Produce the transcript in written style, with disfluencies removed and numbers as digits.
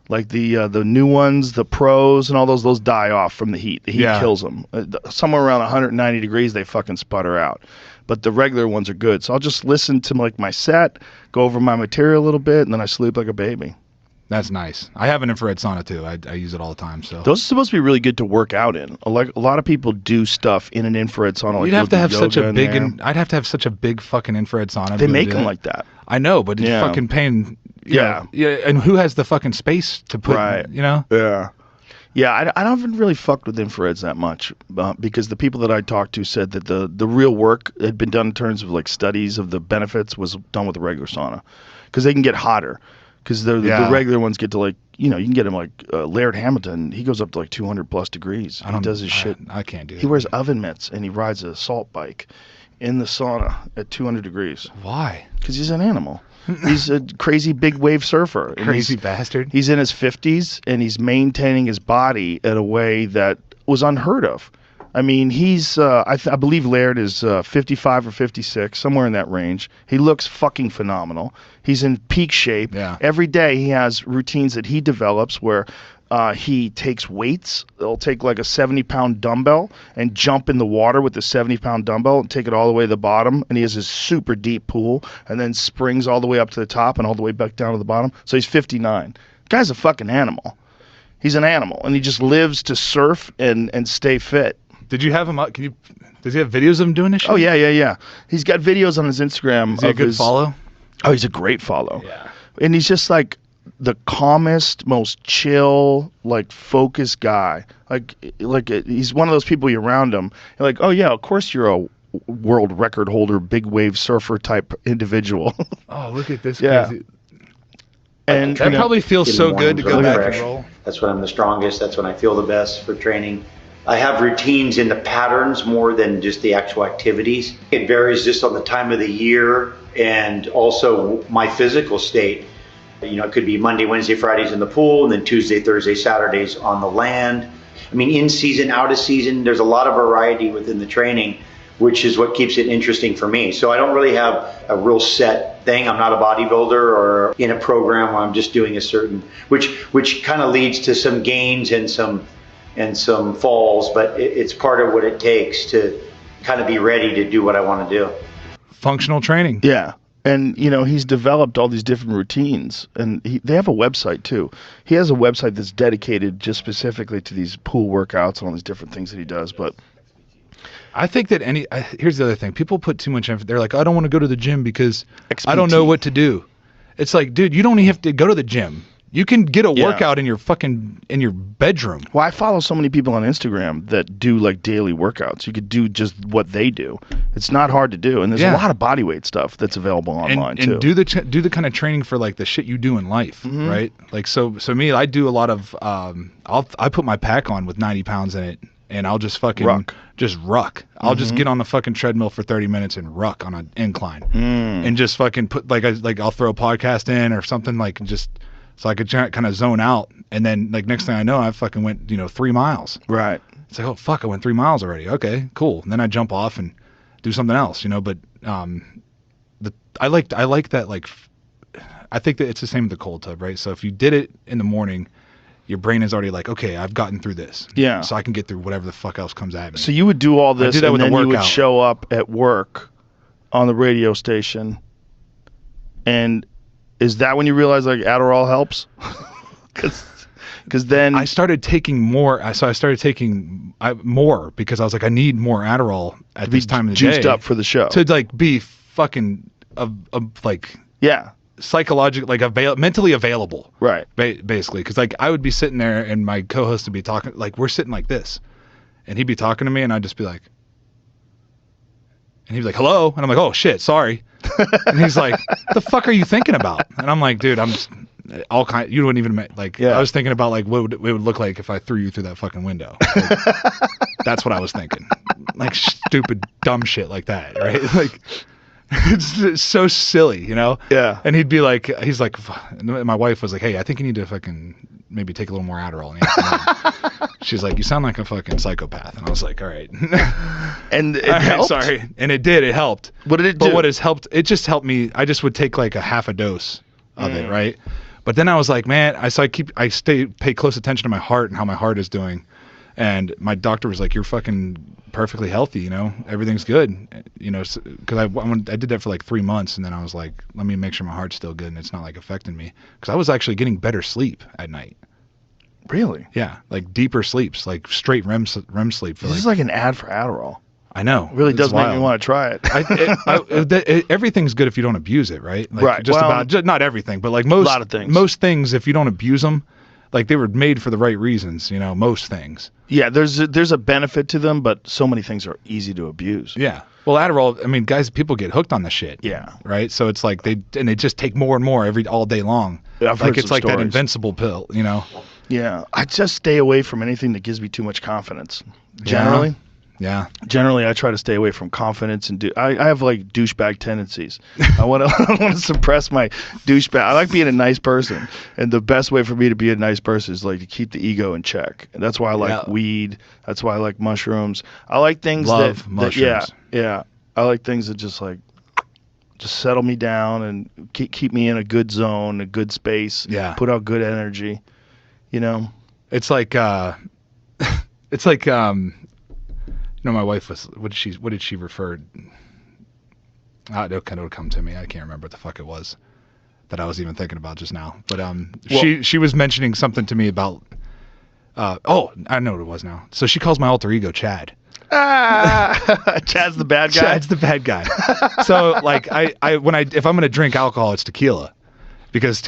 Like the new ones, the pros and all those die off from the heat. The heat kills them. Somewhere around 190 degrees, they fucking sputter out. But the regular ones are good. So I'll just listen to like my set, go over my material a little bit, and then I sleep like a baby. That's nice. I have an infrared sauna too. I use it all the time. So those are supposed to be really good to work out in. Like a lot of people do stuff in an infrared sauna. Like You'd have to have such a big. I'd have to have such a big fucking infrared sauna. They make them like that. I know, but it's fucking pain. Yeah. And who has the fucking space to put? Right. You know. Yeah. Yeah, I haven't really fucked with infrareds that much because the people that I talked to said that the real work had been done in terms of like studies of the benefits was done with the regular sauna because they can get hotter because the regular ones get to like, you can get them like Laird Hamilton. He goes up to like 200 plus degrees. He does his shit. I can't do that. He wears oven mitts and he rides a salt bike in the sauna at 200 degrees. Why? Because he's an animal. He's a crazy big wave surfer. Crazy bastard. He's in his 50s and he's maintaining his body in a way that was unheard of. I mean, he's, I believe Laird is 55 or 56, somewhere in that range. He looks fucking phenomenal. He's in peak shape. Yeah. Every day he has routines that he develops where he takes weights. He'll take like a 70-pound dumbbell and jump in the water with the 70-pound dumbbell and take it all the way to the bottom. And he has this super deep pool and then springs all the way up to the top and all the way back down to the bottom. So he's 59. The guy's a fucking animal. He's an animal. And he just lives to surf and stay fit. Did you have him up? Does he have videos of him doing this shit? Oh, yeah. He's got videos on his Instagram. Is he a good follow? Oh, he's a great follow. Yeah. And he's just like the calmest, most chill, like focused guy. Like he's one of those people you're around him. You're like, oh yeah, of course you're a world record holder, big wave surfer type individual. Oh, look at this guy. And that probably feels so good to go back and roll. That's when I'm the strongest. That's when I feel the best for training. I have routines in the patterns more than just the actual activities. It varies just on the time of the year and also my physical state. It could be Monday, Wednesday, Fridays in the pool, and then Tuesday, Thursday, Saturdays on the land. I mean, in season, out of season, there's a lot of variety within the training, which is what keeps it interesting for me. So I don't really have a real set thing. I'm not a bodybuilder or in a program where I'm just doing a certain, which kind of leads to some gains and some falls, but it's part of what it takes to kind of be ready to do what I want to do. Functional training. Yeah. And, he's developed all these different routines. And they have a website, too. He has a website that's dedicated just specifically to these pool workouts and all these different things that he does. But I think that here's the other thing. People put too much emphasis. They're like, I don't want to go to the gym because I don't know what to do. It's like, dude, you don't even have to go to the gym. You can get a workout in your bedroom. Well, I follow so many people on Instagram that do like daily workouts. You could do just what they do. It's not hard to do, and there's a lot of bodyweight stuff that's available online too. And do the kind of training for like the shit you do in life, right? Like so me, I do a lot of. I put my pack on with 90 pounds in it, and I'll just fucking ruck. I'll just get on the fucking treadmill for 30 minutes and ruck on an incline, and just fucking put I'll throw a podcast in or something so I could kind of zone out. And then like next thing I know, I fucking went, 3 miles. Right. It's like, oh fuck, I went 3 miles already. Okay, cool. And then I jump off and do something else, but I like that, like, I think that it's the same with the cold tub, right? So if you did it in the morning, your brain is already like, okay, I've gotten through this. Yeah. So I can get through whatever the fuck else comes at me. So you would do all this and then you would show up at work on the radio station, and is that when you realize like Adderall helps? Because then I started taking more. So I started taking more because I was like, I need more Adderall at this time of the day. Juiced up for the show. To like be fucking psychological, like mentally available. Right. Basically, because like I would be sitting there and my co-host would be talking, like we're sitting like this, and he'd be talking to me and I'd just be like, and he'd be like, hello, and I'm like, oh shit, sorry. And he's like, the fuck are you thinking about? And I'm like, dude, I'm just all kind. You wouldn't even I was thinking about like what it would look like if I threw you through that fucking window. Like, that's what I was thinking. Like stupid dumb shit like that, right? Like it's so silly, Yeah. And he's like, my wife was like, hey, I think you need to fucking maybe take a little more Adderall in the afternoon. She's like, you sound like a fucking psychopath. And I was like, all right. And it helped? Sorry. And it did. It helped. What did it do? But what has helped, it just helped me. I just would take like a half a dose of it, right? But then I was like, man, I pay close attention to my heart and how my heart is doing. And my doctor was like, you're fucking perfectly healthy, you know, everything's good, you know, because I did that for like 3 months, and then I was like, let me make sure my heart's still good and it's not like affecting me, because I was actually getting better sleep at night. Really? Yeah, like deeper sleeps, like straight REM sleep. This is like an ad for Adderall. I know. It really does make me want to try it. Everything's good if you don't abuse it, right? Like right. Just about, not everything, but like most, a lot of things. Most things, if you don't abuse them, like they were made for the right reasons, you know, most things. Yeah, there's a benefit to them, but so many things are easy to abuse. Yeah. Well, Adderall, I mean, guys, people get hooked on the shit. Yeah. Right? So it's like they just take more and more all day long. Yeah, I've heard it's some like stories. that invincible pill, you know? Yeah. I just stay away from anything that gives me too much confidence. Generally. Yeah. Generally, I try to stay away from confidence and I have like douchebag tendencies. I want to suppress my douchebag. I like being a nice person, and the best way for me to be a nice person is like to keep the ego in check. And that's why I like weed. That's why I like mushrooms. I like things mushrooms. Yeah. I like things that just settle me down and keep me in a good zone, a good space. Yeah. Put out good energy. You know. It's like you know, my wife was, what did she refer? It'll come to me. I can't remember what the fuck it was that I was even thinking about just now. But she was mentioning something to me about. I know what it was now. So she calls my alter ego Chad. Chad's the bad guy. Chad's the bad guy. So like if I'm gonna drink alcohol, it's tequila, because